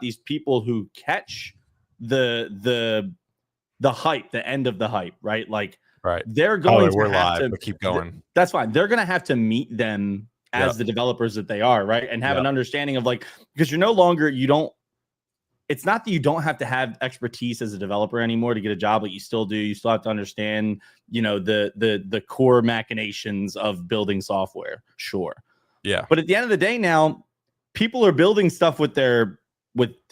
these people who catch the hype, the end of the hype, right? Like, right. They're going to we're have live, to but keep going. That's fine. They're going to have to meet them as the developers that they are, right? And have an understanding of like, because you're no longer, it's not that you don't have to have expertise as a developer anymore to get a job, but you still do. You still have to understand, the core machinations of building software. Sure. Yeah. But at the end of the day now, people are building stuff with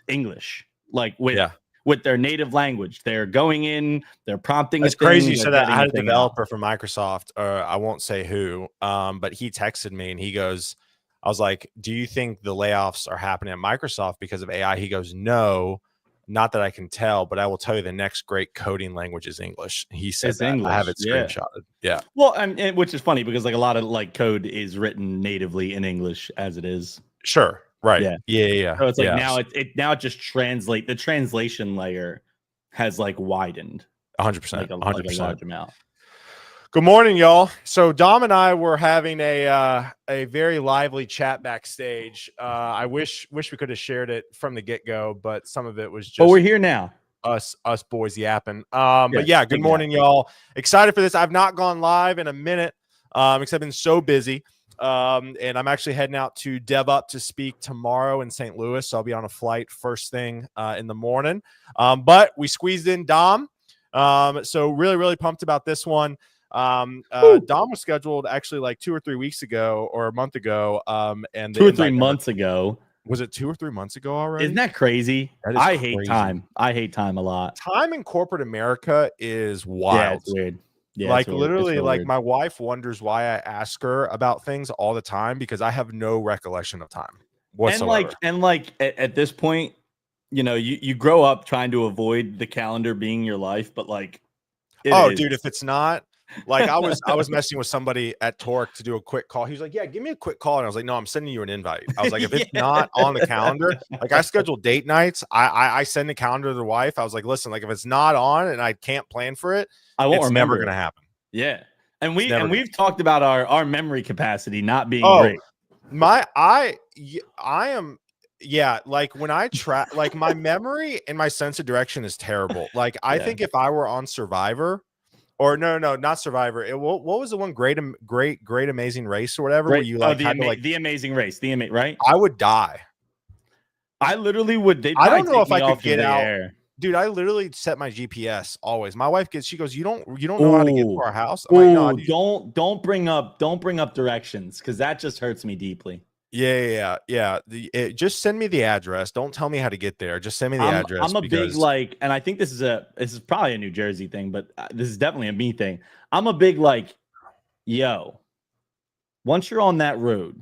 English, like with their native language. They're going in, they're prompting. It's crazy you said that. I had a developer from Microsoft, or I won't say who, but he texted me and he goes, I was like, do you think the layoffs are happening at Microsoft because of AI? He goes, no, not that I can tell, but I will tell you the next great coding language is English. He said that. English. I have it screenshotted. Yeah. Well, and which is funny because like a lot of like code is written natively in English as it is. Sure. Right. Yeah. So it's like now it just translate. The translation layer has like widened 100%. Like a large amount. Good morning, y'all. So Dom and I were having a very lively chat backstage. I wish we could have shared it from the get-go, but some of it was just. But we're here now. Us boys yapping. But yeah, good morning, y'all. Excited for this. I've not gone live in a minute, because I've been so busy. And I'm actually heading out to DevUp to speak tomorrow in St. Louis. So I'll be on a flight first thing in the morning. But we squeezed in Dom. So really, really pumped about this one. Dom was scheduled actually like 2 or 3 weeks ago or a month ago. And 2 or 3 months ago. Was it 2 or 3 months ago already? Isn't that crazy? I hate time. I hate time a lot. Time in corporate America is wild. Yeah, it's weird. Yeah, like literally, like my wife wonders why I ask her about things all the time because I have no recollection of time whatsoever. And like at this point, you grow up trying to avoid the calendar being your life, but like, dude, if it's not. Like I was messing with somebody at Torque to do a quick call. He was like, yeah, give me a quick call. And I was like, no, I'm sending you an invite. I was like, if it's not on the calendar, like I schedule date nights. I send the calendar to the wife. I was like, listen, like if it's not on and I can't plan for it, it's never going to happen. Yeah. And we've talked about our memory capacity not being great. I am. Yeah. Like when I track, like my memory and my sense of direction is terrible. Like I think if I were on Survivor, or no, not Survivor. What was the one? Great Amazing Race or whatever. Where you like the Amazing Race, right? I would die. I literally would. I don't know if I could get out, dude. I literally set my GPS always. My wife she goes, you don't know how to get to our house. I'm like, no, don't bring up directions because that just hurts me deeply. Yeah. Just send me the address. Don't tell me how to get there. Just send me the address. I'm a big and I think this is probably a New Jersey thing, but this is definitely a me thing. I'm a big once you're on that road,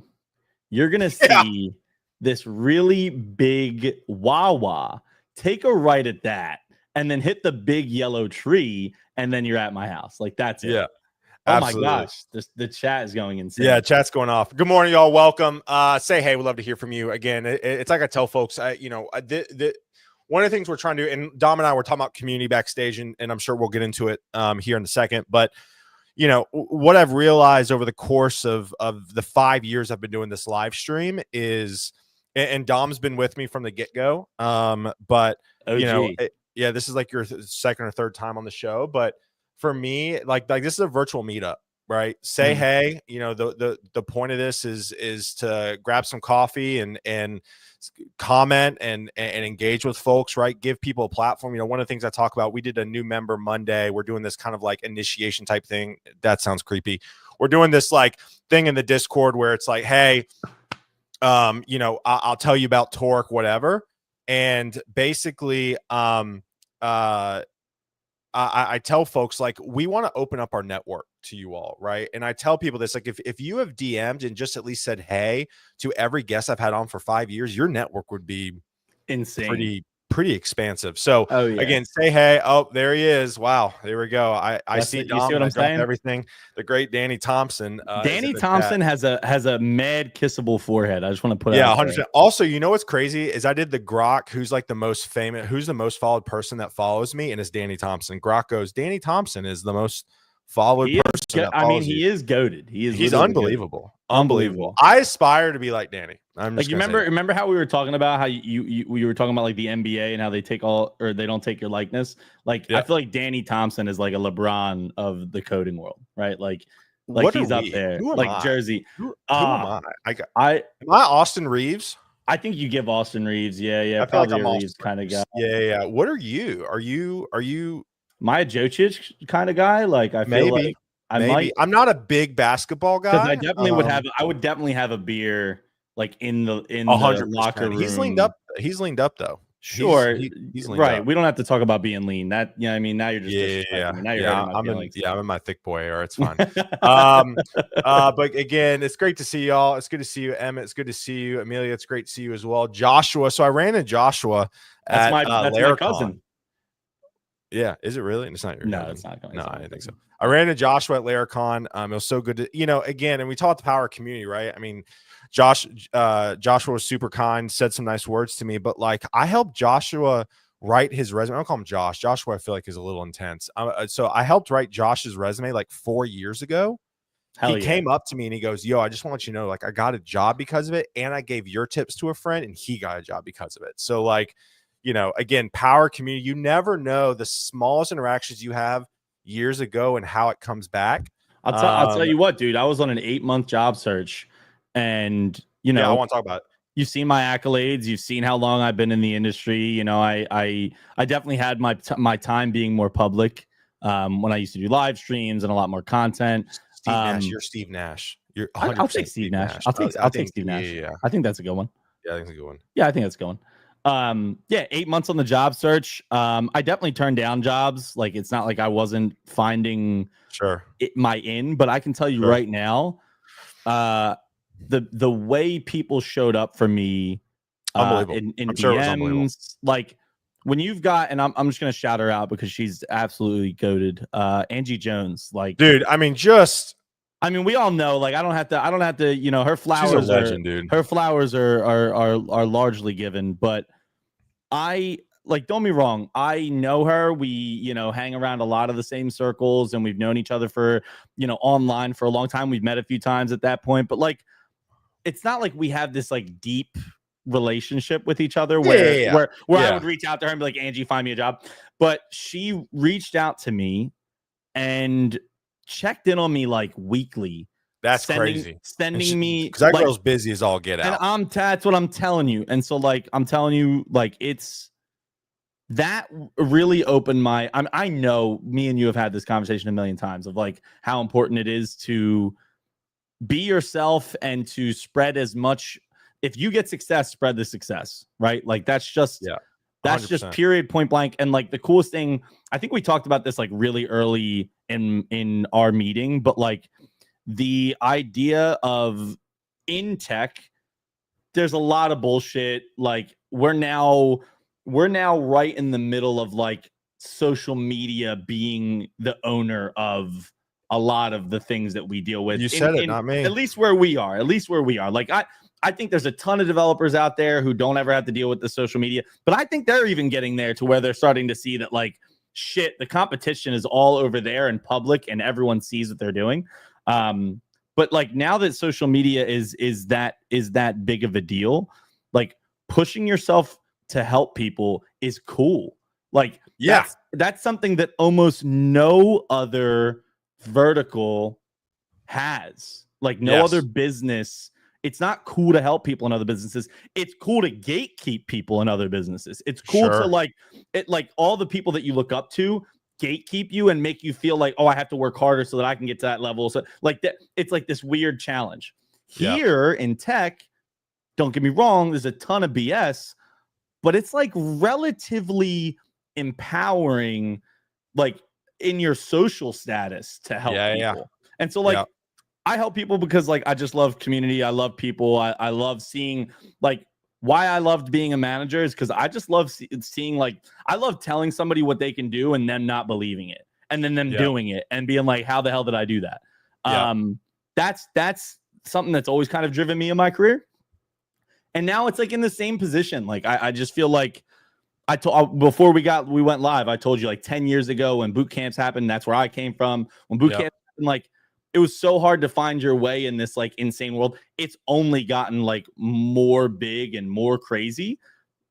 you're gonna see this really big Wawa. Take a right at that, and then hit the big yellow tree, and then you're at my house. Like that's it. Yeah. Oh absolutely. My gosh, the chat is going insane. Yeah, chat's going off. Good morning, y'all. Welcome. Say hey. We'd love to hear from you again. It's like I tell folks, one of the things we're trying to do, and Dom and I were talking about community backstage, and I'm sure we'll get into it here in a second. But what I've realized over the course of the 5 years I've been doing this live stream is, and Dom's been with me from the get go. But this is like your second or third time on the show, but. For me, like this is a virtual meetup, right? Say hey. The point of this is to grab some coffee and comment and engage with folks, right? Give people a platform. One of the things I talk about, we did a new member Monday. We're doing this kind of like initiation type thing. That sounds creepy. We're doing this like thing in the Discord where it's like, hey, I'll tell you about Torque, whatever. And basically, I tell folks like we want to open up our network to you all, right? And I tell people this, like if you have DM'd and just at least said hey to every guest I've had on for 5 years, your network would be insane, pretty expansive. So again, say hey. Oh, there he is. Wow, there we go. I see Dom. You see what I'm saying? Everything. The great Danny Thompson. Danny Thompson has a mad kissable forehead. I just want to put out 100%. Also, what's crazy is I did the Grok, who's like the most famous, who's the most followed person that follows me, and it's Danny Thompson. Grok goes, Danny Thompson is the most followed person. He is goated. He's unbelievable. Unbelievable. I aspire to be like Danny. I'm like just you remember how we were talking about how you were talking about like the NBA and how they take or they don't take your likeness. Like I feel like Danny Thompson is like a LeBron of the coding world, right? Like what he's are up we? there, Who am like I? Jersey. Who am I? Am I Austin Reeves? I think you give Austin Reeves, yeah, I feel like probably I'm a Austin Reeves kind of guy. Yeah. What are you? Are you My Jocic kind of guy? Like I feel like I might. I'm not a big basketball guy. Because I definitely would definitely have a beer like in the 100%. locker room. He's leaned up. He's leaned up though. Sure, he's leaned right. up. We don't have to talk about being lean. That I mean, now you're just disrespecting me. Now you're hurting my feelings. I'm in my thick boy era. It's fine. But again, it's great to see y'all. It's good to see you, Emmett. It's good to see you, Amelia. It's great to see you as well, Joshua. So I ran into Joshua that's my cousin. Yeah, is it really? It's not your cousin. It's not. No, I didn't think so. I ran into Joshua at Laracon. It was so good to, again, and we talked the power of community, right? I mean, Joshua was super kind, said some nice words to me, but like I helped Joshua write his resume. I don't call him Josh. Joshua, I feel like is a little intense. So I helped write Josh's resume like 4 years ago. He came up to me and he goes, yo, I just want to let you know, like I got a job because of it. And I gave your tips to a friend and he got a job because of it. So like, again, power community, you never know the smallest interactions you have years ago and how it comes back. I'll tell you what, dude, I was on an 8-month job search and, I want to talk about it. You've seen my accolades. You've seen how long I've been in the industry. I definitely had my time being more public when I used to do live streams and a lot more content. Steve Nash, you're Steve Nash. I'll take Steve Nash. I'll take Steve Nash. Yeah. I think that's a good one. Yeah, I think it's a good one. Yeah, I think that's a good one. 8 months on the job search. I definitely turned down jobs. Like it's not like I wasn't finding my in, but I can tell you right now, the way people showed up for me in DMs, like when you've got, and I'm just gonna shout her out because she's absolutely goated. Angie Jones, like, dude, I mean, we all know, like, I don't have to, her flowers, she's a legend, dude. Her flowers are largely given, but don't get me wrong, I know her. We, hang around a lot of the same circles and we've known each other for, online for a long time. We've met a few times at that point, but like, it's not like we have this like deep relationship with each other where I would reach out to her and be like, Angie, find me a job. But she reached out to me and checked in on me like weekly. That's crazy. Sending me, because that girl's busy as all get out. And that's what I'm telling you. And so like, I'm telling you, like, it's that really opened my, I know me and you have had this conversation a million times of like how important it is to be yourself and to spread as much. If you get success, spread the success, right? Like that's just period, point blank. And like the coolest thing, I think we talked about this like really early in our meeting, but like the idea of in tech, there's a lot of bullshit. Like we're now right in the middle of like social media being the owner of a lot of the things that we deal with. You said it, not me. At least where we are. Like I think there's a ton of developers out there who don't ever have to deal with the social media, but I think they're even getting there to where they're starting to see that like shit, the competition is all over there in public and everyone sees what they're doing. But like now that social media is that big of a deal, like pushing yourself to help people is cool. Like that's something that almost no other vertical has. Like no other business. It's not cool to help people in other businesses. It's cool to gatekeep people in other businesses. It's cool to like all the people that you look up to gatekeep you and make you feel like, oh, I have to work harder so that I can get to that level. So like that, it's like this weird challenge. Here in tech, don't get me wrong, there's a ton of BS, but it's like relatively empowering, like in your social status to help people. And so like I help people because like I just love community. I love people. I love seeing like why I loved being a manager is because I just love seeing like I love telling somebody what they can do and them not believing it and then them doing it and being like, how the hell did I do that? That's something that's always kind of driven me in my career. And now it's like in the same position. Like I just feel like before we went live, I told you like 10 years ago when boot camps happened, that's where I came from. When boot camp happened, like it was so hard to find your way in this like insane world. It's only gotten like more big and more crazy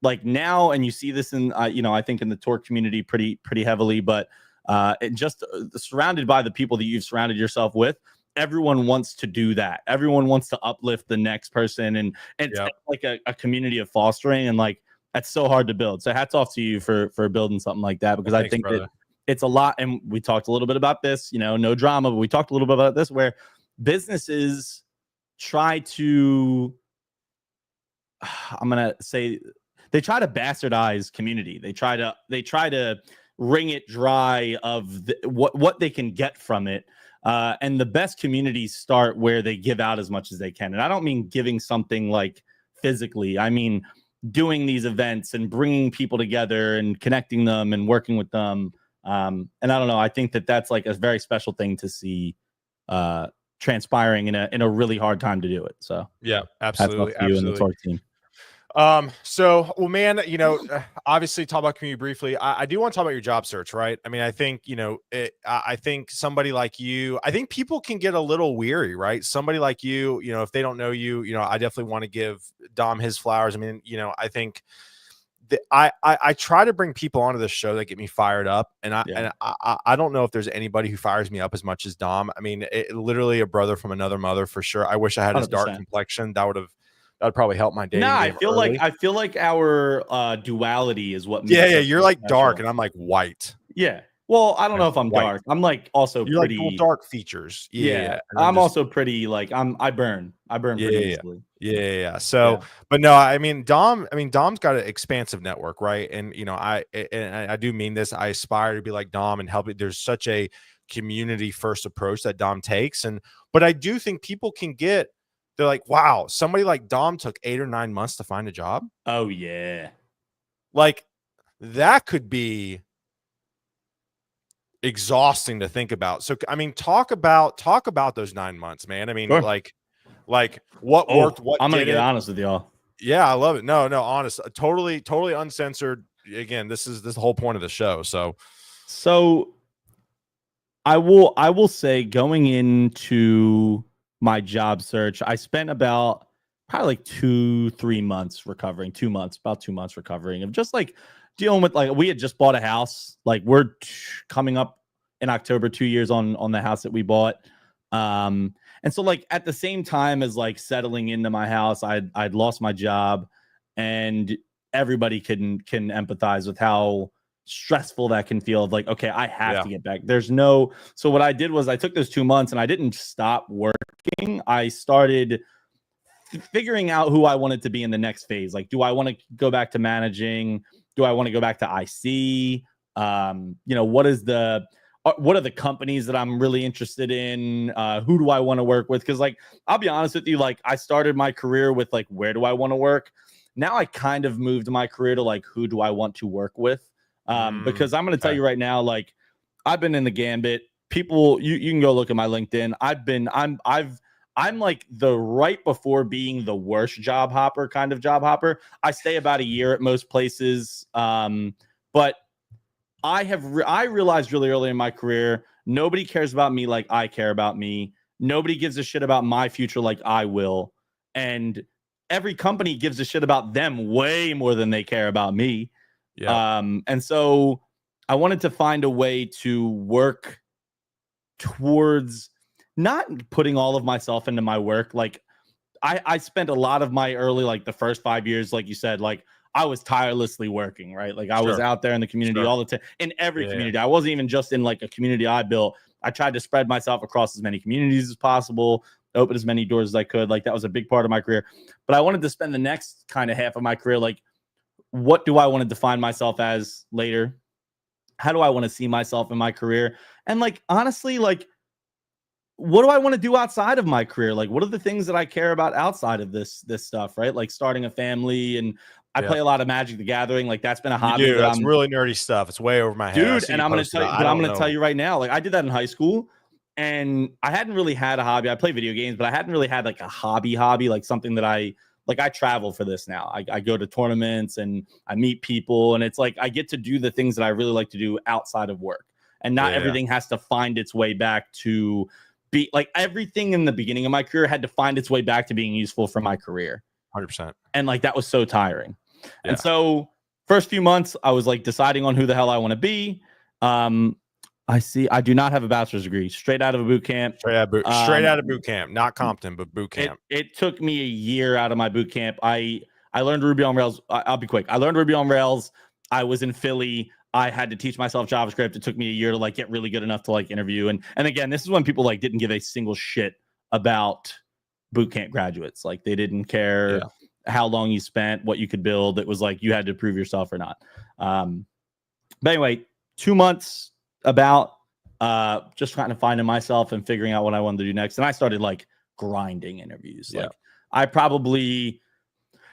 like now, and you see this in I think in the tour community pretty heavily, but it just surrounded by the people that you've surrounded yourself with. Everyone wants to do that. Everyone wants to uplift the next person, and it's like a community of fostering, and like that's so hard to build. So hats off to you for building something like that, because I think brother. That it's a lot. And we talked a little bit about this, no drama, but we talked a little bit about this where businesses try to, I'm gonna say, they try to bastardize community. They try to wring it dry of what they can get from it. And the best communities start where they give out as much as they can. And I don't mean giving something like physically. I mean doing these events and bringing people together and connecting them and working with them. And I don't know. I think that's like a very special thing to see transpiring in a really hard time to do it. So yeah, absolutely. That's up to you and the tour team. Well, man, obviously talk about community briefly. I do want to talk about your job search, right? I mean, I think, I think somebody like you, I think people can get a little weary, right? Somebody like you, if they don't know you, I definitely want to give Dom his flowers. I mean, I think that I try to bring people onto the show that get me fired up. And I don't know if there's anybody who fires me up as much as Dom. I mean, literally a brother from another mother for sure. I wish I had his 100%. Dark complexion. That'd probably help my day. No, I feel like our duality is what makes you're like special. Dark and I'm like white. Yeah. Well, I don't know if I'm white. Dark. I'm like also you're pretty like dark features. Yeah. I'm also pretty like I burn pretty easily. Yeah. So, but no, I mean Dom's got an expansive network, right? And I do mean this. I aspire to be like Dom and help it. There's such a community first approach that Dom takes, but I do think people can get. They're like, wow, somebody like Dom took 8 or 9 months to find a job. Oh yeah. Like that could be exhausting to think about. So, I mean, talk about those 9 months, man. I mean, sure. like what worked, what I'm going to get honest with y'all. Yeah, I love it. No, honest, totally uncensored. Again, this is the whole point of the show. So I will say going into my job search, I spent about probably like 2-3 months recovering, 2 months, about 2 months recovering of just like dealing with, like, we had just bought a house. Like we're coming up in October, 2 years on the house that we bought. And so like at the same time as like settling into my house, I'd lost my job, and everybody can empathize with how stressful that can feel of like, okay, I have to get back. So what I did was I took those 2 months and I didn't stop working. I started figuring out who I wanted to be in the next phase. Like, do I want to go back to managing? Do I want to go back to IC? What are the companies that I'm really interested in? Who do I want to work with? Because like, I'll be honest with you, like I started my career with like, where do I want to work? Now I kind of moved my career to like, who do I want to work with? Because I'm going to tell you right now, like I've been in the gambit. People, you can go look at my LinkedIn. I'm like the right before being the worst job hopper kind of job hopper. I stay about a year at most places. But I realized really early in my career, nobody cares about me like I care about me. Nobody gives a shit about my future like I will. And every company gives a shit about them way more than they care about me. Yeah. And so I wanted to find a way to work towards not putting all of myself into my work. Like I spent a lot of my early, like the first 5 years, like you said, like I was tirelessly working, right? Like I was out there in the community all the time, in every community. I wasn't even just in like a community I built. I tried to spread myself across as many communities as possible, open as many doors as I could. Like that was a big part of my career. But I wanted to spend the next kind of half of my career, like, what do I want to define myself as later? How do I want to see myself in my career? And like, honestly, like, what do I want to do outside of my career? Like, what are the things that I care about outside of this stuff, right? Like starting a family, and I play a lot of Magic the Gathering. Like that's been a hobby. That's really nerdy stuff. It's way over my head. Dude, and I'm going to tell you right now, like I did that in high school, and I hadn't really had a hobby. I play video games, but I hadn't really had like a hobby, like something that I travel for this now. I go to tournaments and I meet people, and it's like I get to do the things that I really like to do outside of work, and not everything has to find its way back to be like everything in the beginning of my career had to find its way back to being useful for my career. 100%. And like that was so tiring. Yeah. And so first few months, I was like deciding on who the hell I want to be. I do not have a bachelor's degree. Straight out of a boot camp. Straight out of boot camp, not Compton, but boot camp. It took me a year out of my boot camp. I learned Ruby on Rails. I'll be quick. I learned Ruby on Rails. I was in Philly. I had to teach myself JavaScript. It took me a year to like get really good enough to like interview. And again, this is when people like didn't give a single shit about boot camp graduates. Like they didn't care how long you spent, what you could build. It was like you had to prove yourself or not. But anyway, 2 months about just kind of finding myself and figuring out what I wanted to do next. And I started like grinding interviews. Like I probably,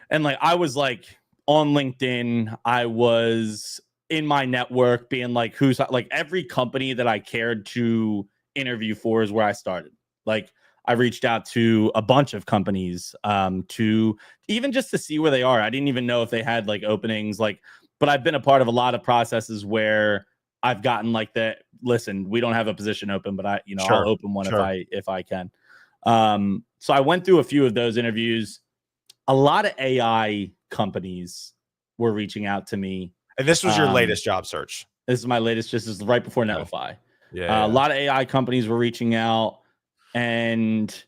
and like I was like on LinkedIn, I was in my network being like, who's like every company that I cared to interview for is where I started. Like I reached out to a bunch of companies to even just to see where they are. I didn't even know if they had like openings, like, but I've been a part of a lot of processes where I've gotten like the, listen, we don't have a position open, but I'll open one if I can. So I went through a few of those interviews. A lot of AI companies were reaching out to me. And this was your latest job search. This is my latest, just as right before Netlify. Yeah. A lot of AI companies were reaching out, and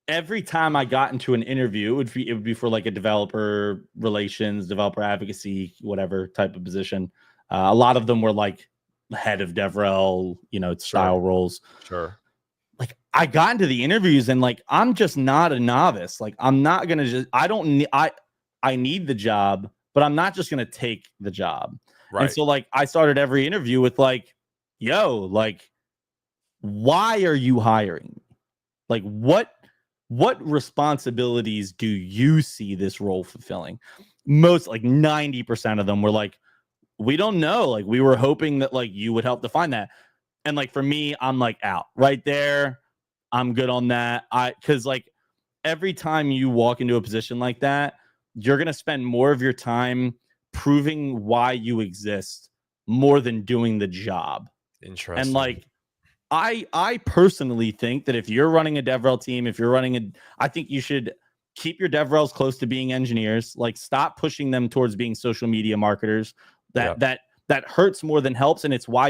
every time I got into an interview, it would be for like a developer relations, developer advocacy, whatever type of position. A lot of them were like head of DevRel, style roles. Sure. Like I got into the interviews and like, I'm just not a novice. Like I'm not going to I need the job, but I'm not just going to take the job. Right. And so like, I started every interview with like, yo, like, why are you hiring me? Like what responsibilities do you see this role fulfilling? Most like 90% of them were like, we don't know. Like we were hoping that like you would help define that. And like for me, I'm like out right there. I'm good on that. Because like every time you walk into a position like that, you're gonna spend more of your time proving why you exist more than doing the job. Interesting. And like I personally think that if you're running a DevRel team, I think you should keep your DevRels close to being engineers. Like stop pushing them towards being social media marketers. That hurts more than helps, and it's why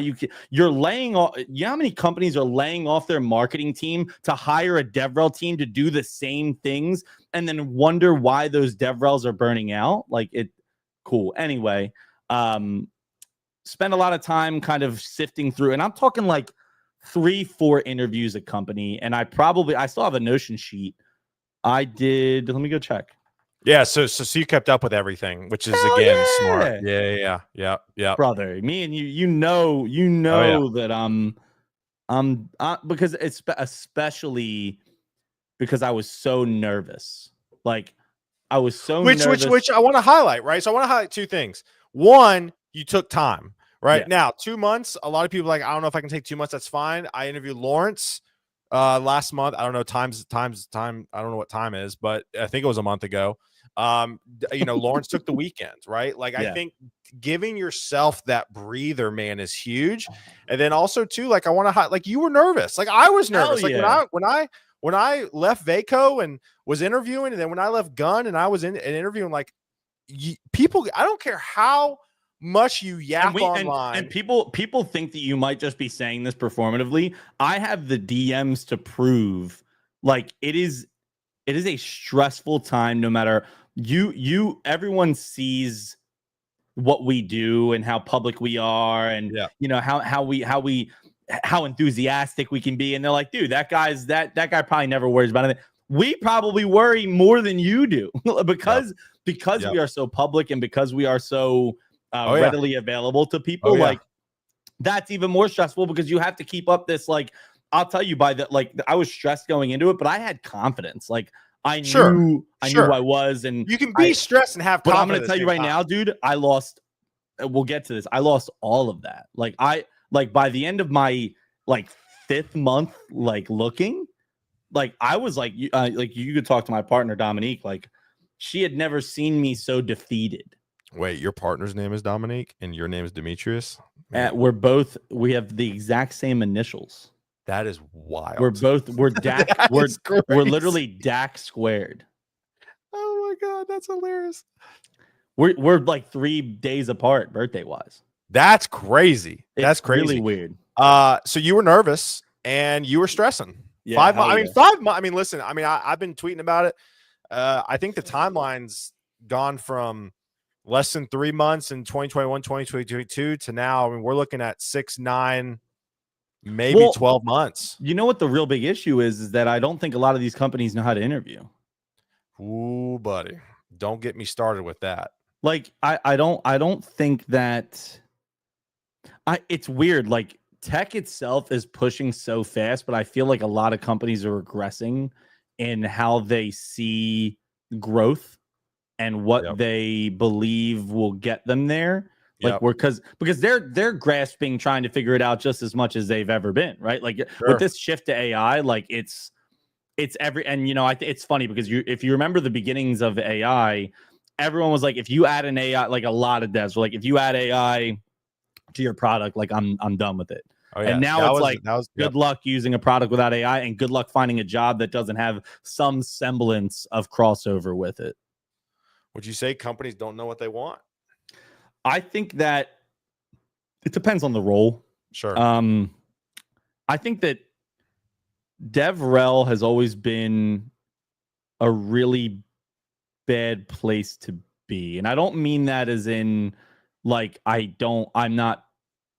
you're laying off. You know how many companies are laying off their marketing team to hire a DevRel team to do the same things, and then wonder why those DevRels are burning out? Like it, cool. Anyway, spend a lot of time kind of sifting through, and I'm talking like 3-4 interviews a company, and I still have a Notion sheet. I did. Let me go check. Yeah, so you kept up with everything, which is again smart. Yeah. Brother, me and you that I'm because it's especially because I was so nervous. Like I was so nervous. Which I want to highlight, right? So I want to highlight two things. One, you took time, right? Yeah. Now, 2 months, a lot of people are like, I don't know if I can take 2 months. That's fine. I interviewed Lawrence last month. I don't know time. I don't know what time is, but I think it was a month ago. Lawrence took the weekend, right? Like I think giving yourself that breather, man, is huge. And then also too, like I want to like you were nervous. Like I was nervous. Like when I left Vaco and was interviewing, and then when I left Gun and I was in an interview, like people, I don't care how much you yap online. And people think that you might just be saying this performatively. I have the DMs to prove like it is a stressful time no matter everyone sees what we do and how public we are and how enthusiastic we can be, and they're like, dude, that guy probably never worries about it. We probably worry more than you do because we are so public and because we are so readily available to people. Like that's even more stressful because you have to keep up this, like, I'll tell you I was stressed going into it, but I had confidence. Like I knew who I was, and you can be stressed and have confidence. But I'm going to tell you right now, dude, I lost. We'll get to this. I lost all of that. Like by the end of my 5th month, looking, I was you could talk to my partner Dominique. Like she had never seen me so defeated. Wait, your partner's name is Dominique and your name is Domitrius? We have the exact same initials. That is wild. We're DAC, we're literally DAC squared. Oh my God, that's hilarious. We're like 3 days apart birthday wise. That's crazy. That's crazy. Really weird. So you were nervous and you were stressing. Yeah, 5 months. I mean, 5 months. I mean, listen, I mean, I've been tweeting about it. I think the timeline's gone from less than 3 months in 2021, 2022 to now. I mean, we're looking at 6, 9, maybe 12 months. You know what the real big issue is that I don't think a lot of these companies know how to interview. Ooh, buddy. Don't get me started with that. Like, I don't think that it's weird. Like, tech itself is pushing so fast, but I feel like a lot of companies are regressing in how they see growth and what they believe will get them there. Like, because they're grasping, trying to figure it out just as much as they've ever been, right? Like with this shift to AI, like it's and you know, it's funny because if you remember the beginnings of AI, everyone was like, if you add an AI, like a lot of devs were like, if you add AI to your product, like I'm done with it. Oh, yeah. And now good luck using a product without AI, and good luck finding a job that doesn't have some semblance of crossover with it. Would you say companies don't know what they want? I think that it depends on the role. Sure. I think that DevRel has always been a really bad place to be. And I don't mean that as in like I'm not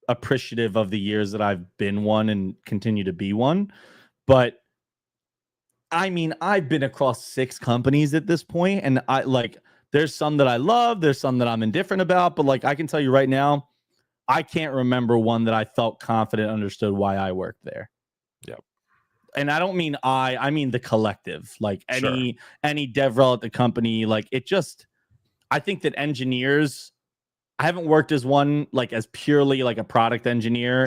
appreciative of the years that I've been one and continue to be one. But I mean, I've been across 6 companies at this point, and there's some that I love, there's some that I'm indifferent about, but like I can tell you right now, I can't remember one that I felt confident understood why I worked there. Yep. And I don't mean I mean the collective. Like any DevRel at the company, like I think that engineers, I haven't worked as one like as purely like a product engineer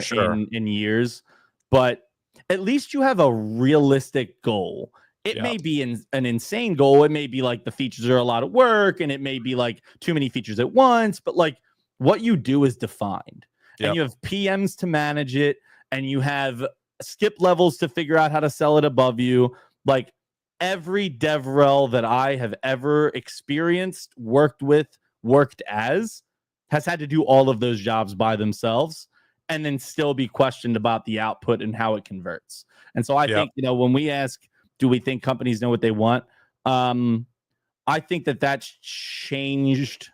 in years, but at least you have a realistic goal. It may be an insane goal. It may be like the features are a lot of work, and it may be like too many features at once, but like what you do is defined. And you have PMs to manage it, and you have skip levels to figure out how to sell it above you. Like every DevRel that I have ever experienced, worked as, has had to do all of those jobs by themselves and then still be questioned about the output and how it converts. And so I think, you know, when we ask, do we think companies know what they want? I think that that's changed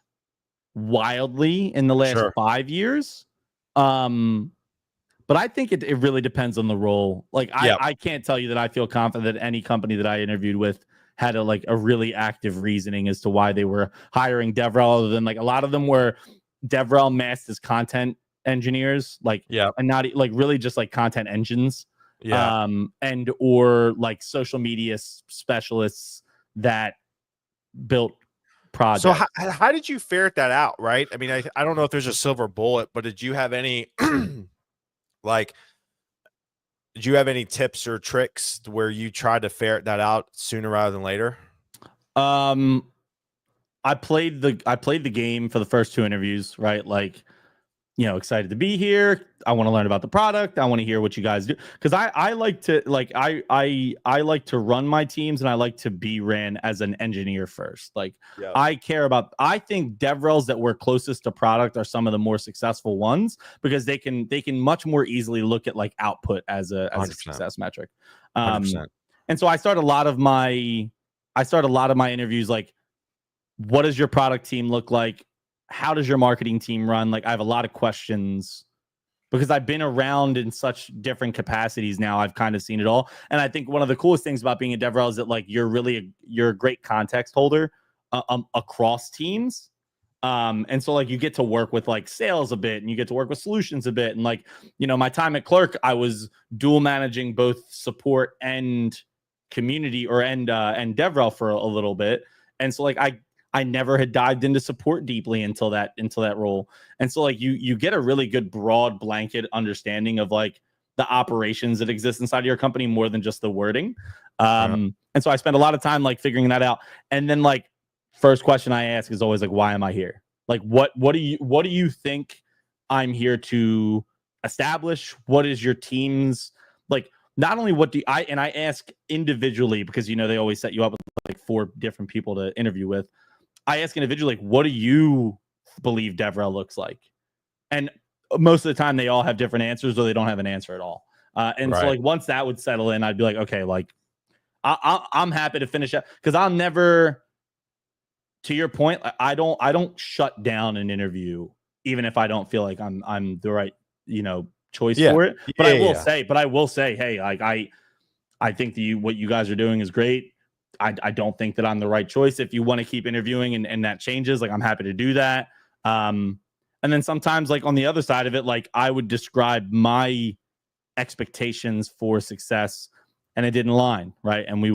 wildly in the last 5 years. But I think it really depends on the role. Like I can't tell you that I feel confident that any company that I interviewed with had a really active reasoning as to why they were hiring DevRel, other than like a lot of them were DevRel masked as content engineers, and not like really just like content engines. And or like social media specialists that built projects. So how did you ferret that out? Right. I mean, I don't know if there's a silver bullet, but did you have any did you have any tips or tricks where you tried to ferret that out sooner rather than later? I played the game for the first 2 interviews, right? Like, you know, excited to be here. I want to learn about the product. I want to hear what you guys do. Because I like to I like to run my teams, and I like to be ran as an engineer first. Like I think DevRels that were closest to product are some of the more successful ones, because they can much more easily look at like output as a success metric. 100%. And so I start a lot of my interviews like, what does your product team look like? How does your marketing team run? Like I have a lot of questions because I've been around in such different capacities now. I've kind of seen it all. And I think one of the coolest things about being a DevRel is that like you're a great context holder across teams. And so like you get to work with like sales a bit, and you get to work with solutions a bit. And like, you know, my time at Clerk, I was dual managing both support and community and DevRel for a little bit. And so like I never had dived into support deeply until that role. And so like you get a really good broad blanket understanding of like the operations that exist inside of your company more than just the wording. And so I spend a lot of time like figuring that out. And then like first question I ask is always like, why am I here? Like what do you think I'm here to establish? What is your team's like, not only what do I ask individually, because they always set you up with like 4 different people to interview with. I ask individually, like, what do you believe DevRel looks like? And most of the time they all have different answers, or they don't have an answer at all. And so like once that would settle in, I'd be like, okay, like I'm happy to finish up, because I'll never, to your point, I don't shut down an interview even if I don't feel like I'm the right choice for it. But I will say, hey, like I think what you guys are doing is great. I don't think that I'm the right choice. If you want to keep interviewing and that changes, like I'm happy to do that. And then sometimes, like on the other side of it, like I would describe my expectations for success and it didn't align, right? And we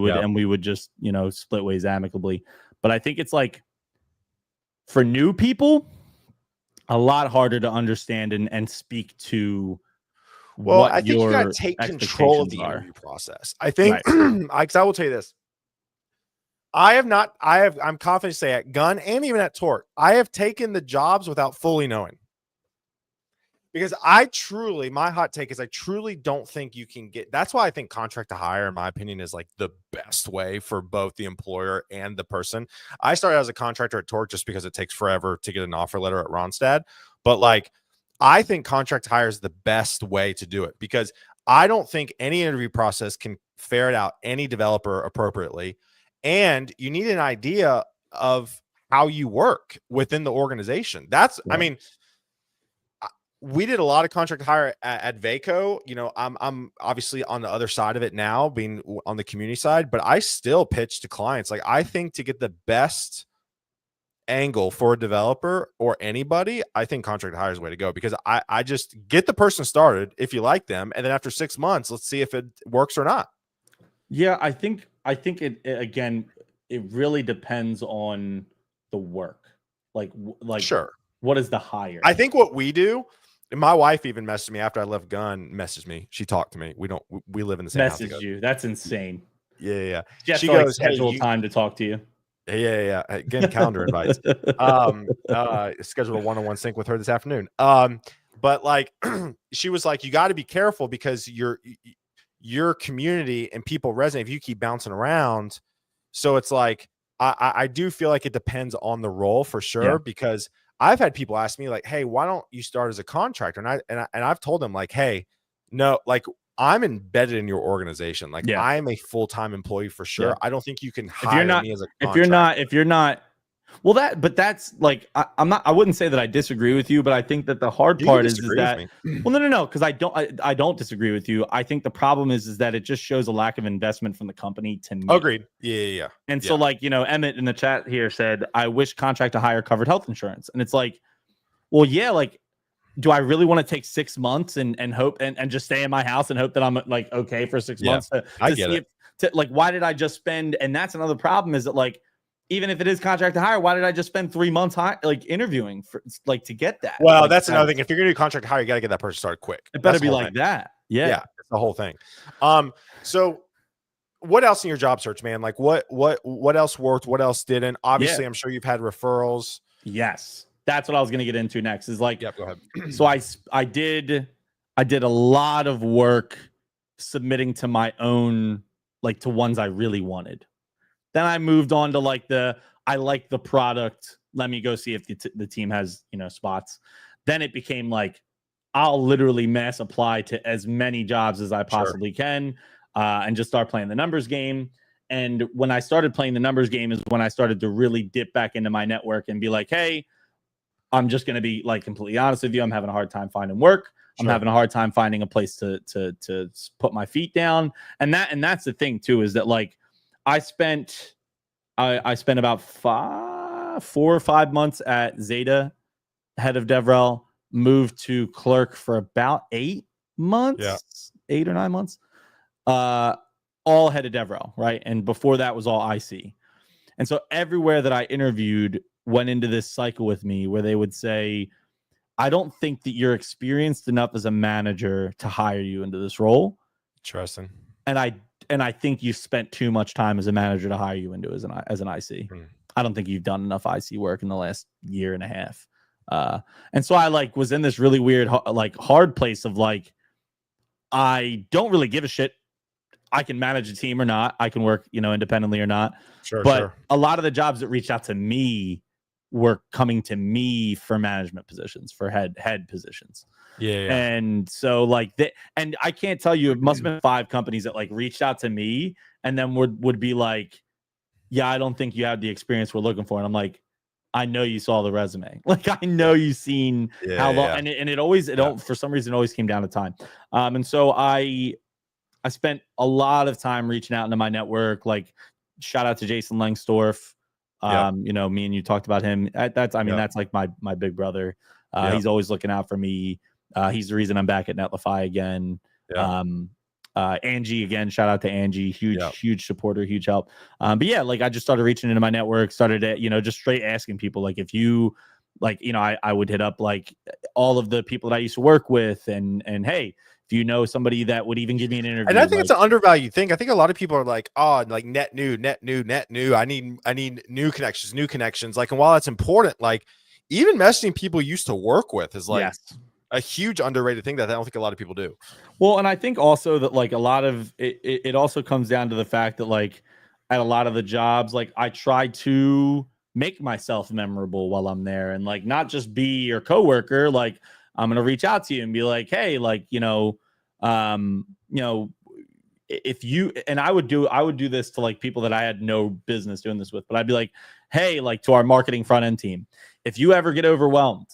would just split ways amicably. But I think it's like for new people, a lot harder to understand and speak to. Well, I think you got to take control of the interview process. I think, because I will tell you this. I'm confident to say at Gun and even at Torque, I have taken the jobs without fully knowing. Because my hot take is I truly don't think you can get, that's why I think contract to hire, in my opinion, is like the best way for both the employer and the person. I started as a contractor at Torque just because it takes forever to get an offer letter at Ronstad. But like, I think contract to hire is the best way to do it, because I don't think any interview process can ferret out any developer appropriately. And you need an idea of how you work within the organization. I mean, we did a lot of contract hire at Vaco. I'm obviously on the other side of it now, being on the community side, but I still pitch to clients. Like, I think to get the best angle for a developer or anybody, I think contract hire is the way to go, because I just get the person started if you like them, and then after 6 months, let's see if it works or not. Yeah, I think it again, it really depends on the work. Like sure. What is the hire? I think what we do, and my wife even messaged me after I left Gun, messaged me. She talked to me. We live in the same house together. You. That's insane. Yeah. She goes, schedule time to talk to you. Yeah. Again, calendar invites. Schedule a one-on-one sync with her this afternoon. But like, she was like, you got to be careful, because your community and people resonate if you keep bouncing around. So it's like, I do feel like it depends on the role for sure, because I've had people ask me like, hey, why don't you start as a contractor? And I've told them like, hey, no, like I'm embedded in your organization. Like I am a full-time employee for sure. Yeah. I don't think you can hire me as a contractor. If you're not, well, that's like, I wouldn't say that I disagree with you, but I think that the hard part is that, well, no, because I don't disagree with you. I think the problem is that it just shows a lack of investment from the company to me. Agreed. Yeah. And so like, Emmett in the chat here said, I wish contract to hire covered health insurance. And it's like, well, yeah, like, do I really want to take 6 months and hope and just stay in my house and hope that I'm like, okay for 6 months to see if, like, why did I just spend? And that's another problem, is that like, even if it is contract to hire, why did I just spend 3 months like interviewing for like to get that? Well, like, that's another thing. If you're gonna do contract to hire, you got to get that person started quick. It better be like that. Yeah, it's the whole thing. So what else in your job search, man? Like what else worked? What else didn't? Obviously, I'm sure you've had referrals. Yes, that's what I was gonna get into next. Is like, go ahead. So I did a lot of work submitting to my own, like to ones I really wanted. Then I moved on to like I like the product. Let me go see if the team has, spots. Then it became like, I'll literally mass apply to as many jobs as I possibly can, and just start playing the numbers game. And when I started playing the numbers game is when I started to really dip back into my network and be like, hey, I'm just going to be like completely honest with you. I'm having a hard time finding work. I'm having a hard time finding a place to put my feet down. And that's the thing too, is that like, I spent about 4 or 5 months at Zeta, head of DevRel, moved to clerk for about 8 months, 8 or 9 months, all head of DevRel, right? And before that was all IC. And so everywhere that I interviewed went into this cycle with me where they would say, I don't think that you're experienced enough as a manager to hire you into this role. Interesting. And I think you spent too much time as a manager to hire you into as an IC. I don't think you've done enough IC work in the last year and a half. And so I like was in this really weird, like hard place of like, I don't really give a shit I can manage a team or not. I can work, independently or not. Sure. A lot of the jobs that reached out to me were coming to me for management positions, for head positions. Yeah. And so and I can't tell you, it must have been 5 companies that like reached out to me and then would be like, yeah, I don't think you have the experience we're looking for. And I'm like, I know you saw the resume. Like, I know you've seen how long, and it always, for some reason, it always came down to time. And so I spent a lot of time reaching out into my network, like shout out to Jason Langsdorff. Me and you talked about him. That's like my big brother. He's always looking out for me. He's the reason I'm back at Netlify again. Angie again, shout out to Angie, huge supporter, huge help. But yeah, like I just started reaching into my network, started just straight asking people, like if you I would hit up like all of the people that I used to work with and hey, if you know somebody that would even give me an interview. And I think it's an undervalued thing. I think a lot of people are like, oh, like net new. I need new connections. Like, and while that's important, like even messaging people you used to work with is like a huge underrated thing that I don't think a lot of people do. Well, and I think also that like a lot of it also comes down to the fact that like at a lot of the jobs, like I try to make myself memorable while I'm there and like not just be your coworker. Like I'm going to reach out to you and be like, hey, like, if you, and I would do this to like people that I had no business doing this with, but I'd be like, hey, like to our marketing front end team, if you ever get overwhelmed,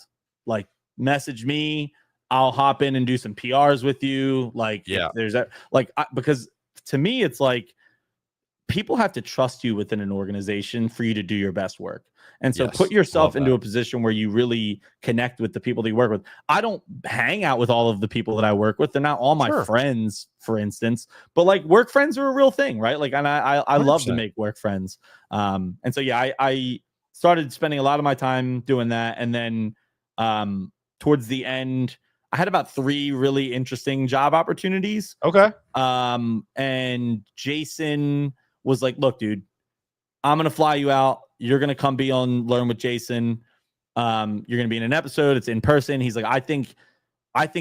like message me, I'll hop in and do some PRs with you. Like, if there's that, like, because to me, it's like people have to trust you within an organization for you to do your best work. And so put yourself into a position where you really connect with the people that you work with. I don't hang out with all of the people that I work with. They're not all my friends, for instance, but like work friends are a real thing, right? Like, and I love to make work friends. And so, yeah, I started spending a lot of my time doing that. And then towards the end, I had about 3 really interesting job opportunities. Okay. And Jason was like, look, dude, I'm going to fly you out. You're going to come be on Learn with Jason. You're going to be in an episode. It's in person. He's like, I think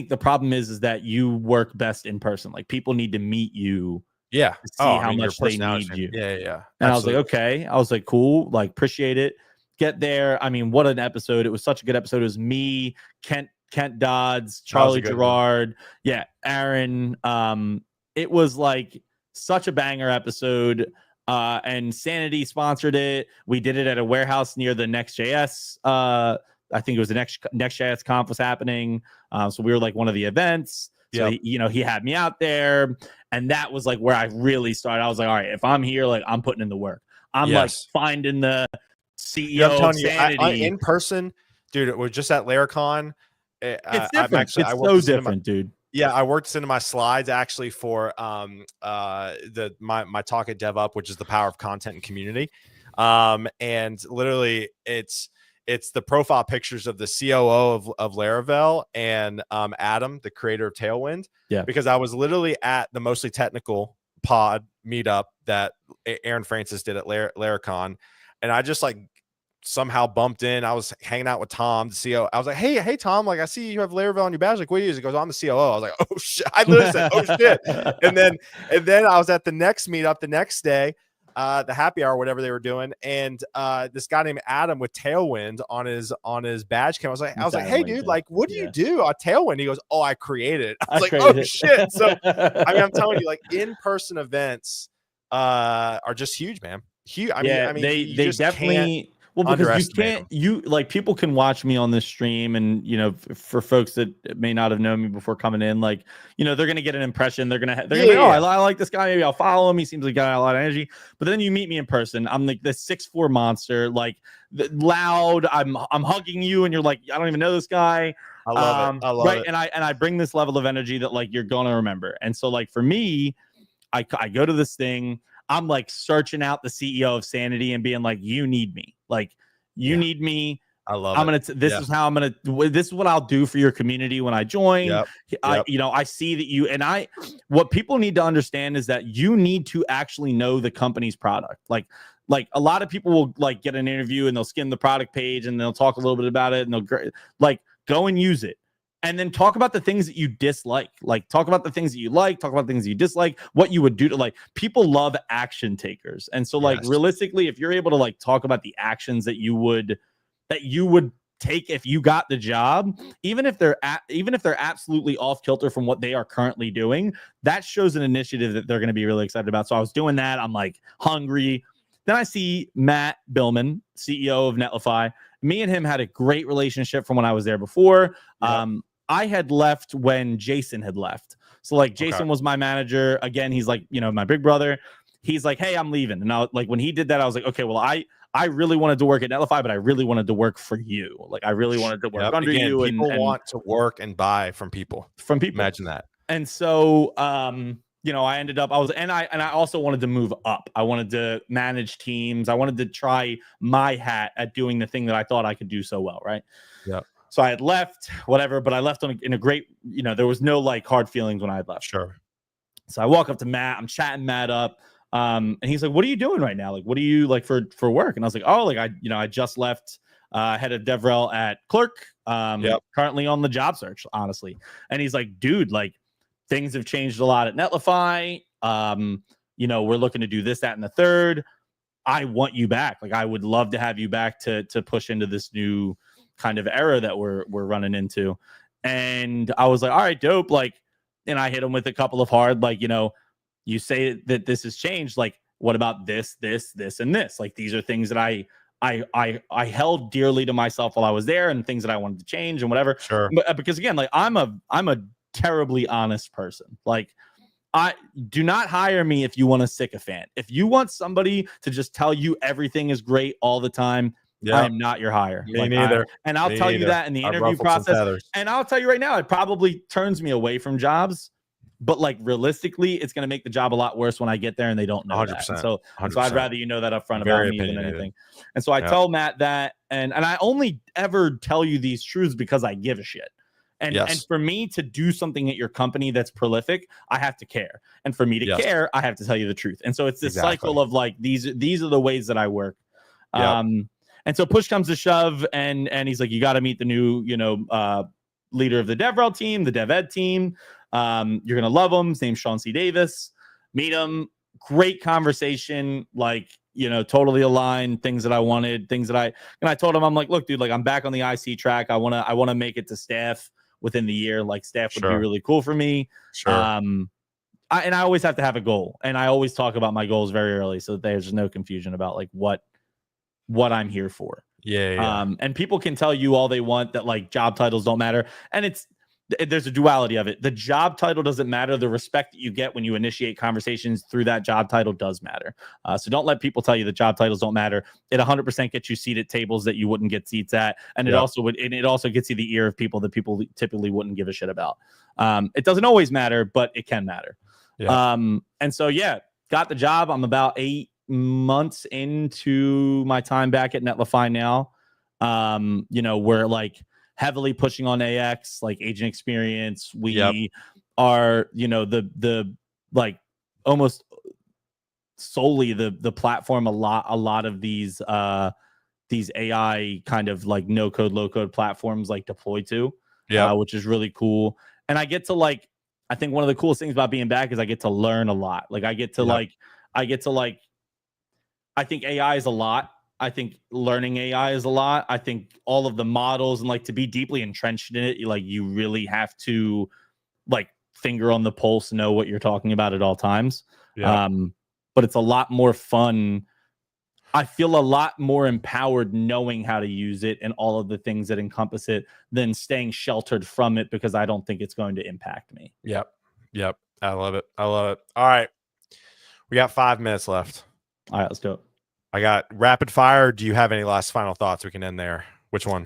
the problem is that you work best in person. Like people need to meet you. Yeah. To see how much they need you. Yeah. And absolutely. I was like, okay. I was like, cool. Like, appreciate it. Get there. I mean, what an episode. It was such a good episode. It was me, Kent Dodds, Charlie Gerard. Yeah. Aaron. It was like such a banger episode. And Sanity sponsored it. We did it at a warehouse near the Next.js. I think it was the Next.js conf was happening. So we were like one of the events. So he had me out there, and that was like where I really started. I was like, all right, if I'm here, like I'm putting in the work. I'm like finding the CEO. I'm telling Sanity. you, in person, dude. It was just at LaraCon. It's different. It's so different, dude. Yeah, I worked into my slides actually for my talk at DevUp, which is the power of content and community. And literally it's the profile pictures of the COO of Laravel and Adam, the creator of Tailwind. Yeah. Because I was literally at the Mostly Technical pod meetup that Aaron Francis did at LaraCon, and I just like somehow bumped in. I was hanging out with Tom, the CEO. I was like, hey, Tom, like I see you have Laravel on your badge. Like, what do you use? He goes, I'm the COO. I was like, oh shit. I literally said, oh shit. And then I was at the next meetup the next day, the happy hour, whatever they were doing. And this guy named Adam with Tailwind on his badge cam. I was like, hey dude, like, what do you do on Tailwind? He goes, oh, I created it. I was like, oh shit. So I mean, I'm telling you, like in-person events are just huge, man. Huge. I mean, they definitely. Well, because people can watch me on this stream, and for folks that may not have known me before coming in, like they're gonna get an impression. They're gonna be, I like this guy. Maybe I'll follow him. He seems like he got a lot of energy. But then you meet me in person. I'm like the 6'4" monster, like loud. I'm hugging you, and you're like, I don't even know this guy. I love it. I love it. And I bring this level of energy that like you're gonna remember. And so like for me, I go to this thing. I'm like searching out the CEO of Sanity and being like, you need me. Like, you need me. I love it. This is how I'm going to, this is what I'll do for your community when I join. I see that what people need to understand is that you need to actually know the company's product. Like a lot of people will like get an interview and they'll skim the product page and they'll talk a little bit about it and they'll like go and use it. and then talk about the things that you dislike. Like, talk about the things that you like, talk about the things that you dislike, what you would do to, like, people love action takers. And so, like, realistically, if you're able to, like, talk about the actions that you would take if you got the job, even if they're absolutely off kilter from what they are currently doing, that shows an initiative that they're going to be really excited about. So I was doing that. I'm like hungry. Then I see Matt Billman, CEO of Netlify. Me and him had a great relationship from when I was there before. I had left when Jason had left. So, like, Jason was my manager. Again, he's like, you know, my big brother. He's like, hey, I'm leaving. And I, like, when he did that, I was like, okay, well, I really wanted to work at Netlify, but I really wanted to work for you. Like, I really wanted to work under you. People want to work and buy from people. Imagine that. And so, you know, I ended up, I also wanted to move up. I wanted to manage teams. I wanted to try my hat at doing the thing that I thought I could do so well. Right. Yeah. So I had left, whatever, but I left in a great, you know, there was no like hard feelings when I had left. Sure. So I walk up to Matt, I'm chatting Matt up. And he's like, what are you doing right now? Like, what do you like for work? And I was like, oh, like I just left head of DevRel at Clerk, currently on the job search, honestly. And he's like, dude, like, things have changed a lot at Netlify. You know, we're looking to do this, that, and the third. I want you back. Like, I would love to have you back to push into this new kind of era that we're running into. And I was like, all right, dope. Like, and I hit him with a couple of hard, like, you know, you say that this has changed. Like, what about this, and this? Like, these are things that I held dearly to myself while I was there, and things that I wanted to change and whatever. Sure. But because again, like, I'm a terribly honest person. Like, I do not hire me if you want a sycophant. If you want somebody to just tell you everything is great all the time, I am not your hire. Me neither. And I'll tell you that in the interview process. And I'll tell you right now, it probably turns me away from jobs. But like, realistically, it's going to make the job a lot worse when I get there and they don't know 100%, that. So 100%. I'd rather you know that up front about me than anything. And so I tell Matt that, and I only ever tell you these truths because I give a shit. And for me to do something at your company that's prolific, I have to care. And for me to care, I have to tell you the truth. And so it's this cycle of like, these are the ways that I work. And so push comes to shove, and he's like, you got to meet the new, you know, leader of the DevRel team, the Dev Ed team. You're going to love him. His name's Sean C. Davis. Meet him. Great conversation. Like, you know, totally aligned. Things that I wanted, and I told him, I'm like, look, dude, like, I'm back on the IC track. I want to make it to staff within the year. Like, staff would be really cool for me. I always have to have a goal, and I always talk about my goals very early, so that there's no confusion about like what I'm here for. And people can tell you all they want that like job titles don't matter, and there's a duality of it. The job title doesn't matter. The respect that you get when you initiate conversations through that job title does matter. So don't let people tell you the job titles don't matter. It 100% gets you seated at tables that you wouldn't get seats at, and it also gets you the ear of people that people typically wouldn't give a shit about. It doesn't always matter, but it can matter. And so got the job. I'm about 8 months into my time back at Netlify now. You know, we're like heavily pushing on AX, like agent experience. We are, you know, the like almost solely the platform a lot of these AI kind of like no code, low code platforms like deploy to, which is really cool. And I get to like, I think one of the coolest things about being back is I get to learn a lot. Like I get to I think AI is a lot. I think learning AI is a lot. I think all of the models and like to be deeply entrenched in it, you really have to like finger on the pulse, know what you're talking about at all times. But it's a lot more fun. I feel a lot more empowered knowing how to use it and all of the things that encompass it than staying sheltered from it because I don't think it's going to impact me. Yep. I love it. All right. We got 5 minutes left. All right, let's do it. I got rapid fire. Do you have any last final thoughts? We can end there. Which one?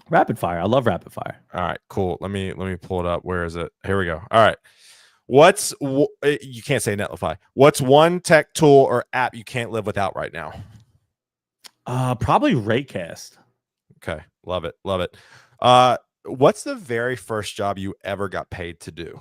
Rapid fire. I love rapid fire. All right, cool. Let me pull it up. Where is it? Here we go. All right. You can't say Netlify. What's one tech tool or app you can't live without right now? Probably Raycast. Okay. Love it. What's the very first job you ever got paid to do?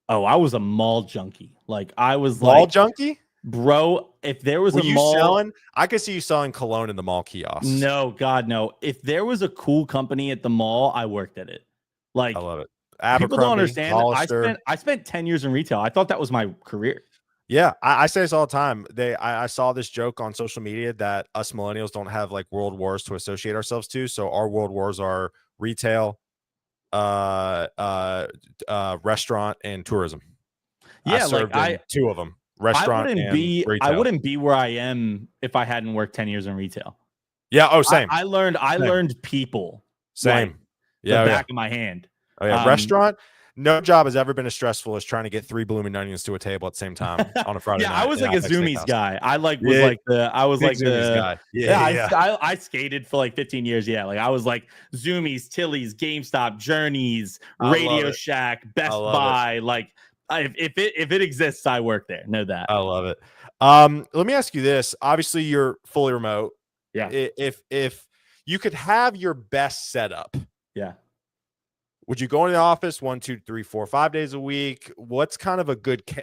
Oh, I was a mall junkie. Like I was mall junkie? Bro, if there was Were a you mall selling? I could see you selling cologne in the mall kiosks. No, God, no. If there was a cool company at the mall, I worked at it. I Like love it. people don't Abercrombie, understand. Hollister. I spent 10 years in retail. I thought that was my career. Yeah, I say this all the time. I saw this joke on social media that us millennials don't have like world wars to associate ourselves to. So our world wars are retail, restaurant, and tourism. I Yeah, like served in two of them, restaurant and I retail. wouldn't be where I am if I hadn't worked 10 years in retail. Yeah. Oh, same. I learned people. Same. Like, Yeah. the back of my hand. Oh, yeah. Restaurant. No job has ever been as stressful as trying to get 3 blooming onions to a table at the same time on a Friday night. I was like a Zoomies guy. I was like Zoomies guy. I skated for like 15 years. Yeah, like I was like Zoomies, Tilly's, GameStop, Journeys, Radio Shack, Best Buy. Like if it exists, I work there. Know that. I love it. Let me ask you this. Obviously, you're fully remote. Yeah. If you could have your best setup, yeah. Would you go in the office 1, 2, 3, 4, 5 days a week? What's kind of a good so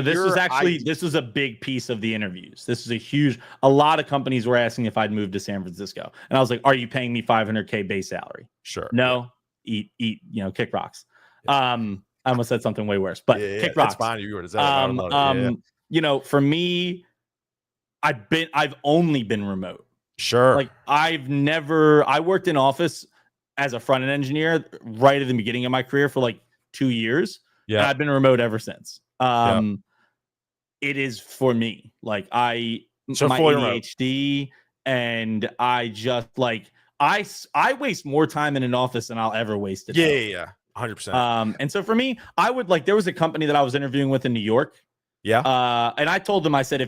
this was a big piece of the interviews. This is a lot of companies were asking if I'd move to San Francisco. And I was like, are you paying me $500K base salary? Sure. No, eat, kick rocks. I almost said something way worse, but kick rocks. That's fine. You were to say for me, I've only been remote. Sure. Like I worked in office as a front-end engineer right at the beginning of my career for like 2 years. Yeah. And I've been remote ever since. It is for me. Like my ADHD remote. And I just like, I waste more time in an office than I'll ever waste it. Yeah. 100%. And so for me, I would like, there was a company that I was interviewing with in New York. Yeah. And I told them, I said,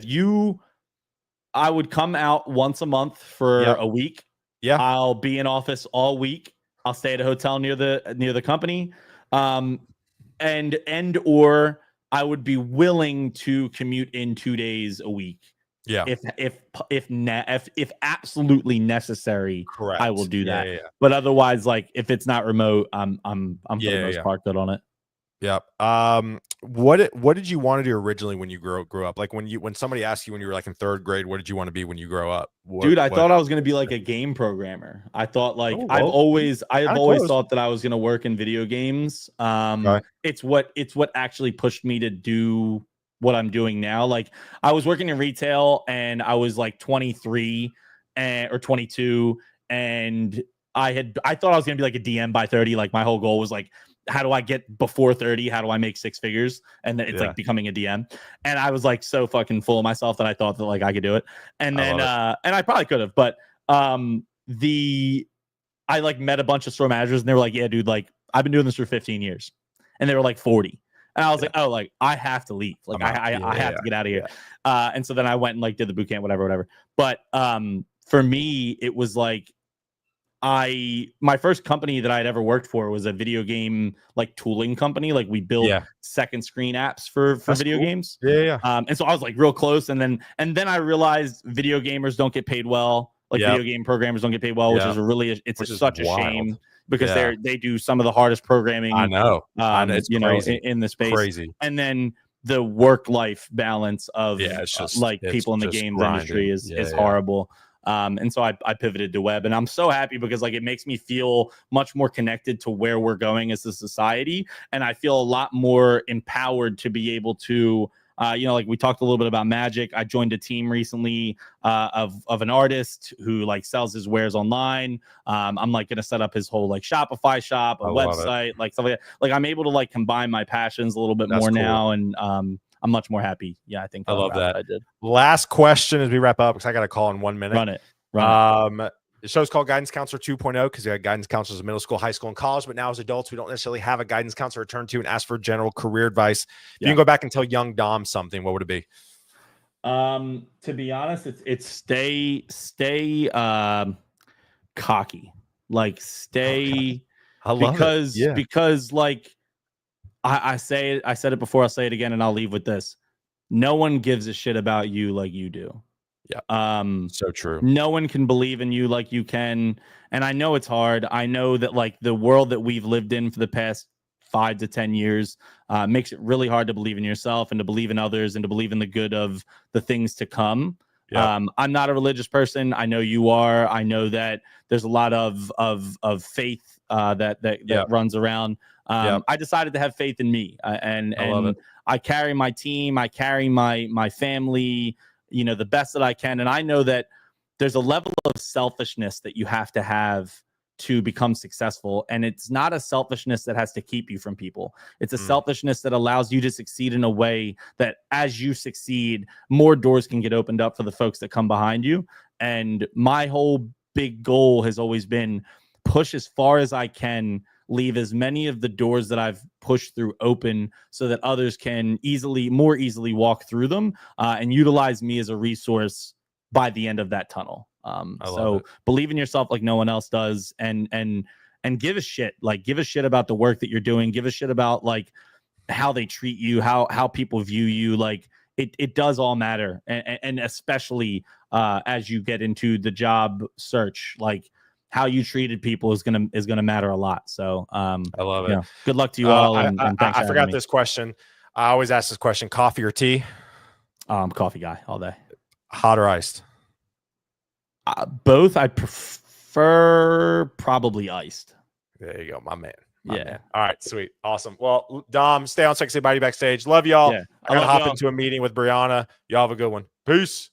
I would come out once a month for a week. Yeah. I'll be in office all week. I'll stay at a hotel near the company. Or I would be willing to commute in 2 days a week. Yeah. If absolutely necessary, correct. I will do that. Yeah. But otherwise, like if it's not remote, I'm for the most part good on it. Yep. What did you want to do originally when you grew up? Like when somebody asked you when you were like in 3rd grade, what did you want to be when you grow up? Dude, I thought I was going to be like a game programmer. I thought like I've always thought that I was going to work in video games. It's what actually pushed me to do what I'm doing now. Like I was working in retail and I was like 23 or 22 and I thought I was going to be like a DM by 30. Like my whole goal was like, how do I get before 30? How do I make 6 figures? And then it's like becoming a DM. And I was like so fucking full of myself that I thought that like I could do it. And then and I probably could have, but I like met a bunch of store managers and they were like, yeah, dude, like I've been doing this for 15 years. And they were like 40. And I was like, oh, like I have to leave. Like I have to get out of here. And so then I went and like did the boot camp, whatever. But for me, it was like my first company that I'd ever worked for was a video game like tooling company. Like we built second screen apps for video games. Yeah. And so I was like real close. And then I realized video gamers don't get paid well. Like video game programmers don't get paid well, which is such a shame because they do some of the hardest programming. I know. It's in the space. Crazy. And then the work-life balance of people in the games industry is horrible. And so I pivoted to web, and I'm so happy because like it makes me feel much more connected to where we're going as a society, and I feel a lot more empowered to be able to, like we talked a little bit about magic. I joined a team recently of an artist who like sells his wares online. I'm like going to set up his whole like Shopify shop, a website, like stuff like that. Like I'm able to like combine my passions a little bit more now, and I'm much more happy. Yeah, I think I love that. I did. Last question as we wrap up because I got a call in 1 minute. Run it. The show's called Guidance Counselor 2.0 because we had guidance counselors in middle school, high school, and college. But now as adults, we don't necessarily have a guidance counselor to turn to and ask for general career advice. If you can go back and tell young Dom something, what would it be? To be honest, it's stay cocky. Like stay. I love because like I said it before, I'll say it again, and I'll leave with this. No one gives a shit about you like you do. Yeah. So true. No one can believe in you like you can. And I know it's hard. I know that like the world that we've lived in for the past 5 to 10 years makes it really hard to believe in yourself and to believe in others and to believe in the good of the things to come. Yeah. I'm not a religious person. I know you are. I know that there's a lot of faith that runs around. I decided to have faith in me, and I carry my team. I carry my family, the best that I can. And I know that there's a level of selfishness that you have to become successful. And it's not a selfishness that has to keep you from people. It's a selfishness that allows you to succeed in a way that as you succeed, more doors can get opened up for the folks that come behind you. And my whole big goal has always been push as far as I can, leave as many of the doors that I've pushed through open so that others can more easily walk through them and utilize me as a resource by the end of that tunnel. So believe in yourself like no one else does, and give a shit. Like, give a shit about the work that you're doing. Give a shit about like how they treat you, how people view you. Like it does all matter, and especially as you get into the job search, like how you treated people is gonna matter a lot. So I love it. Good luck to you all. And thanks. I forgot this question. I always ask this question: coffee or tea? Coffee guy all day. Hot or iced? Both. I prefer probably iced. There you go, my man. Man. All right, sweet. Awesome. Well, Dom, stay on Sexy Body Backstage. Love y'all. Yeah, I got to hop into a meeting with Brianna. Y'all have a good one. Peace.